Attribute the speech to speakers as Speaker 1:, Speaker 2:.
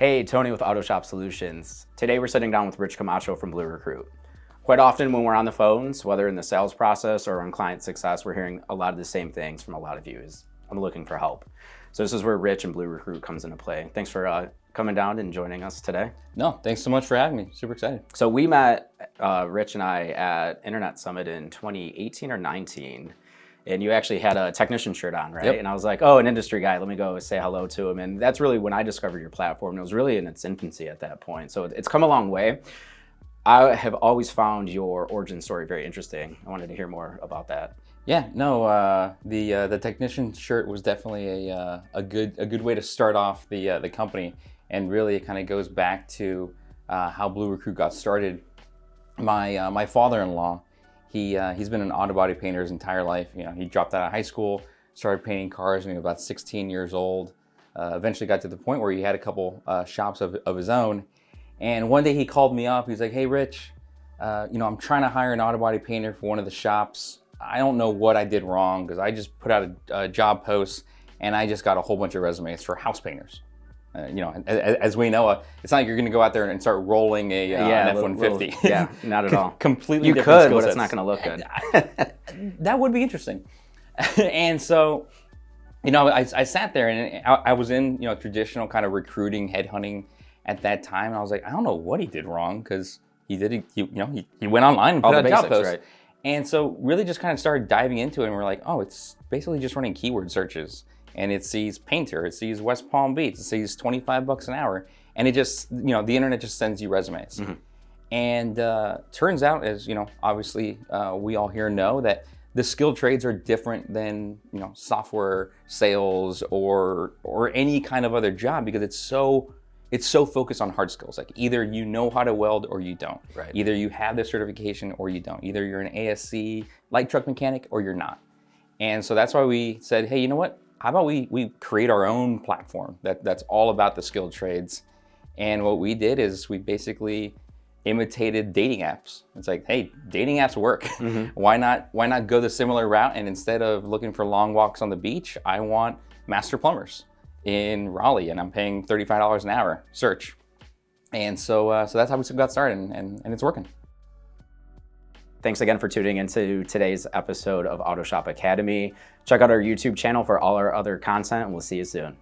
Speaker 1: Hey, Tony with Autoshop Solutions. Today we're sitting down with Rich Camacho from BlueRecruit. Quite often when we're on the phones, whether in the sales process or on client success, we're hearing a lot of the same things from a lot of you is, I'm looking for help. So this is where Rich and BlueRecruit comes into play. Thanks for coming down and joining us today.
Speaker 2: No, thanks so much for having me. Super excited.
Speaker 1: So we met, Rich and I, at Internet Summit in 2018 or 19. And you actually had a technician shirt on, right?
Speaker 2: Yep.
Speaker 1: And I was like, oh, an industry guy, let me go say hello to him. And that's really when I discovered your platform. It was really in its infancy at that point. So it's come a long way. I have always found your origin story very interesting. I wanted to hear more about that.
Speaker 2: Yeah, no, the technician shirt was definitely a good way to start off the company, and really it kind of goes back to how BlueRecruit got started. My father-in-law, he's been an auto body painter his entire life. You know, he dropped out of high school, started painting cars when he was about 16 years old. Eventually got to the point where he had a couple shops of his own. And one day he called me up. He's like, "Hey, Rich, I'm trying to hire an auto body painter for one of the shops. I don't know what I did wrong because I just put out a job post and I just got a whole bunch of resumes for house painters." As we know, it's not like you're going to go out there and start rolling an F-150.
Speaker 1: Yeah, not at all.
Speaker 2: Completely
Speaker 1: you
Speaker 2: different
Speaker 1: could,
Speaker 2: skill
Speaker 1: but it's
Speaker 2: sets.
Speaker 1: not going to look good.
Speaker 2: That would be interesting. And so, I sat there and I was in, traditional kind of recruiting, headhunting at that time. And I was like, I don't know what he did wrong, because he went online and put out a job post. Right. And so really just kind of started diving into it, and we're like, oh, it's basically just running keyword searches. And it sees painter, it sees West Palm Beach, it sees $25 an hour. And it just, the internet just sends you resumes. Mm-hmm. And turns out, as obviously we all here know, that the skilled trades are different than software sales or any kind of other job, because it's so focused on hard skills. Like, either you know how to weld or you don't.
Speaker 1: Right.
Speaker 2: Either you have the certification or you don't. Either you're an ASC light truck mechanic or you're not. And so that's why we said, hey, you know what? How about we create our own platform that's all about the skilled trades? And what we did is we basically imitated dating apps. It's like, hey, dating apps work. Mm-hmm. Why not go the similar route? And instead of looking for long walks on the beach, I want master plumbers in Raleigh, and I'm paying $35 an hour search. And so that's how we got started, and it's working.
Speaker 1: Thanks again for tuning into today's episode of Autoshop Academy. Check out our YouTube channel for all our other content, and we'll see you soon.